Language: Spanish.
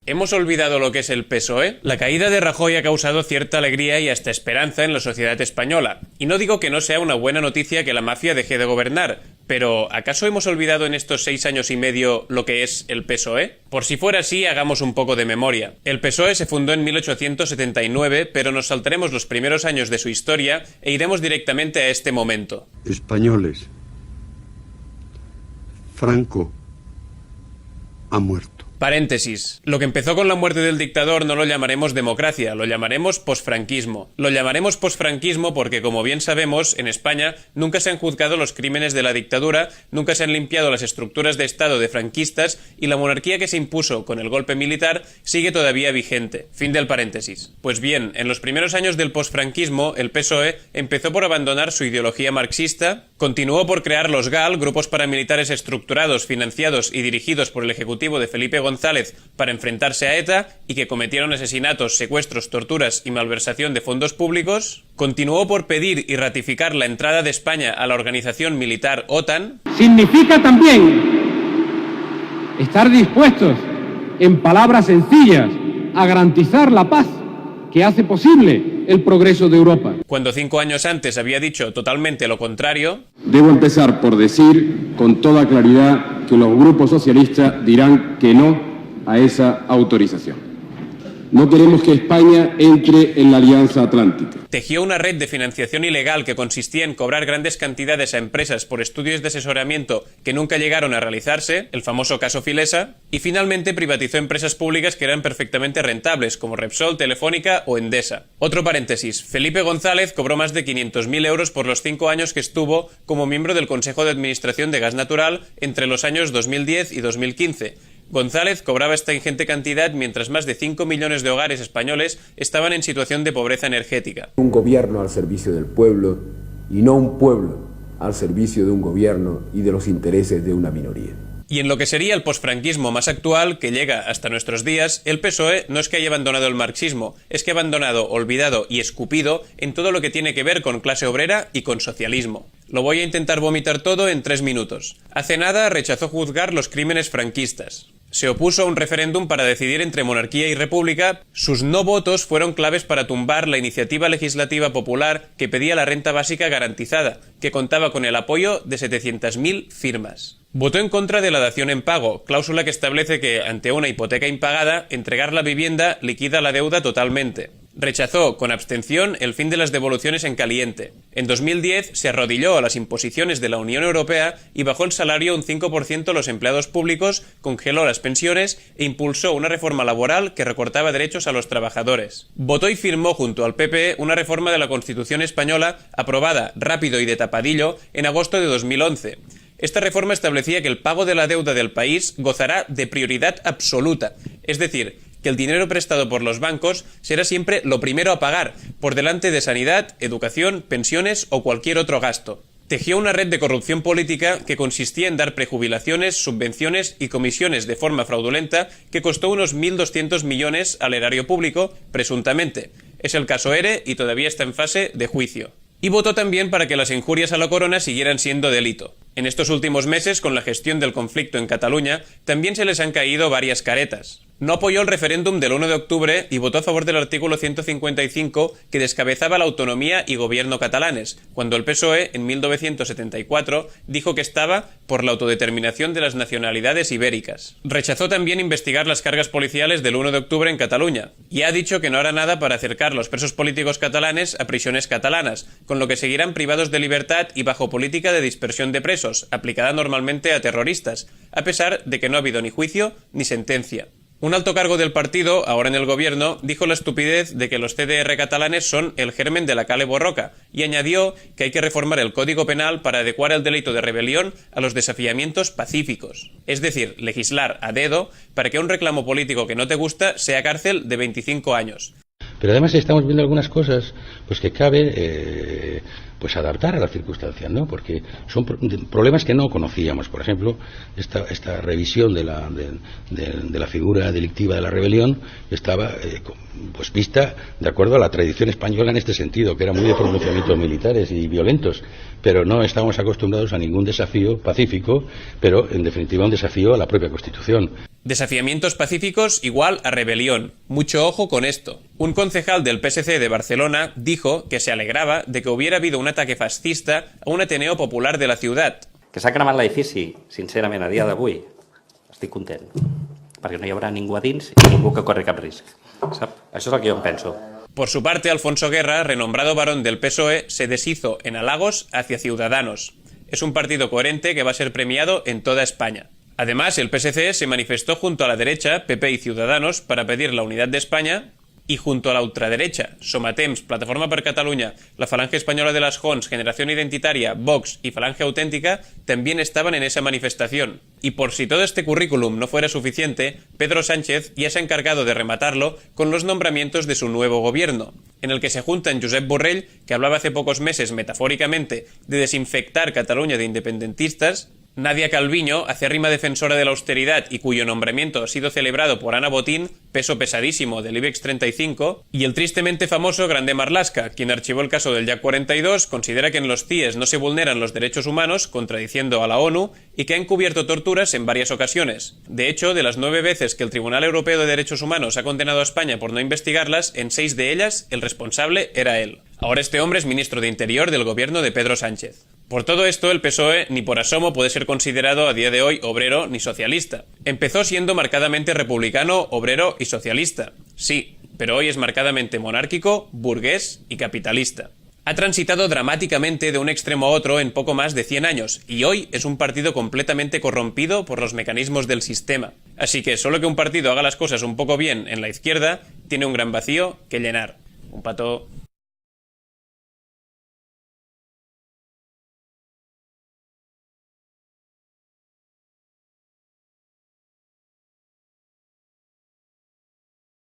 ¿Hemos olvidado lo que es el PSOE? La caída de Rajoy ha causado cierta alegría y hasta esperanza en la sociedad española. Y no digo que no sea una buena noticia que la mafia deje de gobernar, pero ¿acaso hemos olvidado en estos 6 años y medio lo que es el PSOE? Por si fuera así, hagamos un poco de memoria. El PSOE se fundó en 1879, pero nos saltaremos los primeros años de su historia e iremos directamente a este momento. Españoles, Franco ha muerto. Paréntesis. Lo que empezó con la muerte del dictador no lo llamaremos democracia, lo llamaremos posfranquismo. Lo llamaremos posfranquismo porque, como bien sabemos, en España nunca se han juzgado los crímenes de la dictadura, nunca se han limpiado las estructuras de Estado de franquistas y la monarquía que se impuso con el golpe militar sigue todavía vigente. Fin del paréntesis. Pues bien, en los primeros años del posfranquismo, el PSOE empezó por abandonar su ideología marxista, continuó por crear los GAL, grupos paramilitares estructurados, financiados y dirigidos por el ejecutivo de Felipe González para enfrentarse a ETA y que cometieron asesinatos, secuestros, torturas y malversación de fondos públicos, continuó por pedir y ratificar la entrada de España a la organización militar OTAN. Significa también estar dispuestos, en palabras sencillas, a garantizar la paz que hace posible el progreso de Europa. Cuando 5 años antes había dicho totalmente lo contrario. Debo empezar por decir con toda claridad que los grupos socialistas dirán que no a esa autorización. No queremos que España entre en la Alianza Atlántica. Tejió una red de financiación ilegal que consistía en cobrar grandes cantidades a empresas por estudios de asesoramiento que nunca llegaron a realizarse, el famoso caso Filesa, y finalmente privatizó empresas públicas que eran perfectamente rentables, como Repsol, Telefónica o Endesa. Otro paréntesis, Felipe González cobró más de 500.000 euros por los 5 años que estuvo como miembro del Consejo de Administración de Gas Natural entre los años 2010 y 2015. González cobraba esta ingente cantidad mientras más de 5 millones de hogares españoles estaban en situación de pobreza energética. Un gobierno al servicio del pueblo y no un pueblo al servicio de un gobierno y de los intereses de una minoría. Y en lo que sería el posfranquismo más actual, que llega hasta nuestros días, el PSOE no es que haya abandonado el marxismo, es que ha abandonado, olvidado y escupido en todo lo que tiene que ver con clase obrera y con socialismo. Lo voy a intentar vomitar todo en 3 minutos. Hace nada rechazó juzgar los crímenes franquistas. Se opuso a un referéndum para decidir entre monarquía y república. Sus no votos fueron claves para tumbar la iniciativa legislativa popular que pedía la renta básica garantizada, que contaba con el apoyo de 700.000 firmas. Votó en contra de la dación en pago, cláusula que establece que, ante una hipoteca impagada, entregar la vivienda liquida la deuda totalmente. Rechazó, con abstención, el fin de las devoluciones en caliente. En 2010 se arrodilló a las imposiciones de la Unión Europea y bajó el salario un 5% a los empleados públicos, congeló las pensiones e impulsó una reforma laboral que recortaba derechos a los trabajadores. Votó y firmó junto al PP una reforma de la Constitución española aprobada rápido y de tapadillo en agosto de 2011. Esta reforma establecía que el pago de la deuda del país gozará de prioridad absoluta, es decir, que el dinero prestado por los bancos será siempre lo primero a pagar, por delante de sanidad, educación, pensiones o cualquier otro gasto. Tejió una red de corrupción política que consistía en dar prejubilaciones, subvenciones y comisiones de forma fraudulenta que costó unos 1.200 millones al erario público, presuntamente. Es el caso ERE y todavía está en fase de juicio. Y votó también para que las injurias a la corona siguieran siendo delito. En estos últimos meses, con la gestión del conflicto en Cataluña, también se les han caído varias caretas. No apoyó el referéndum del 1 de octubre y votó a favor del artículo 155 que descabezaba la autonomía y gobierno catalanes, cuando el PSOE, en 1974, dijo que estaba por la autodeterminación de las nacionalidades ibéricas. Rechazó también investigar las cargas policiales del 1 de octubre en Cataluña y ha dicho que no hará nada para acercar los presos políticos catalanes a prisiones catalanas, con lo que seguirán privados de libertad y bajo política de dispersión de presos, aplicada normalmente a terroristas, a pesar de que no ha habido ni juicio ni sentencia. Un alto cargo del partido, ahora en el gobierno, dijo la estupidez de que los CDR catalanes son el germen de la Kale Borroka y añadió que hay que reformar el Código Penal para adecuar el delito de rebelión a los desafiamientos pacíficos. Es decir, legislar a dedo para que un reclamo político que no te gusta sea cárcel de 25 años. Pero además estamos viendo algunas cosas pues que cabe pues adaptar a las circunstancias, ¿no? Porque son problemas que no conocíamos. Por ejemplo, esta revisión de la figura delictiva de la rebelión estaba pues vista de acuerdo a la tradición española en este sentido, que era muy de pronunciamientos militares y violentos, pero no estábamos acostumbrados a ningún desafío pacífico, pero en definitiva un desafío a la propia Constitución. Desafiamientos pacíficos igual a rebelión. Mucho ojo con esto. Un concejal del PSC de Barcelona dijo que se alegraba de que hubiera habido un ataque fascista a un Ateneo popular de la ciudad. Que s'ha cremat l'edifici, sincerament, a dia d'avui, estic content, perquè no hi haurà ningú a dins i ningú que corri cap risc. Sap? Això és el que jo em penso. Por su parte, Alfonso Guerra, renombrado varón del PSOE, se deshizo en halagos hacia Ciudadanos. Es un partido coherente que va a ser premiado en toda España. Además, el PSC se manifestó junto a la derecha, PP y Ciudadanos, para pedir la unidad de España, y junto a la ultraderecha, Somatemps, Plataforma per Catalunya, la Falange Española de las Jons, Generación Identitaria, Vox y Falange Auténtica también estaban en esa manifestación. Y por si todo este currículum no fuera suficiente, Pedro Sánchez ya se ha encargado de rematarlo con los nombramientos de su nuevo gobierno, en el que se juntan Josep Borrell, que hablaba hace pocos meses metafóricamente de desinfectar Cataluña de independentistas, Nadia Calviño, acérrima defensora de la austeridad y cuyo nombramiento ha sido celebrado por Ana Botín, peso pesadísimo del IBEX 35, y el tristemente famoso Grande Marlaska, quien archivó el caso del Yak 42, considera que en los CIEs no se vulneran los derechos humanos, contradiciendo a la ONU, y que ha encubierto torturas en varias ocasiones. De hecho, de las 9 veces que el Tribunal Europeo de Derechos Humanos ha condenado a España por no investigarlas, en 6 de ellas el responsable era él. Ahora este hombre es ministro de Interior del gobierno de Pedro Sánchez. Por todo esto, el PSOE ni por asomo puede ser considerado a día de hoy obrero ni socialista. Empezó siendo marcadamente republicano, obrero y socialista. Sí, pero hoy es marcadamente monárquico, burgués y capitalista. Ha transitado dramáticamente de un extremo a otro en poco más de 100 años y hoy es un partido completamente corrompido por los mecanismos del sistema. Así que solo que un partido haga las cosas un poco bien en la izquierda tiene un gran vacío que llenar. Un pato...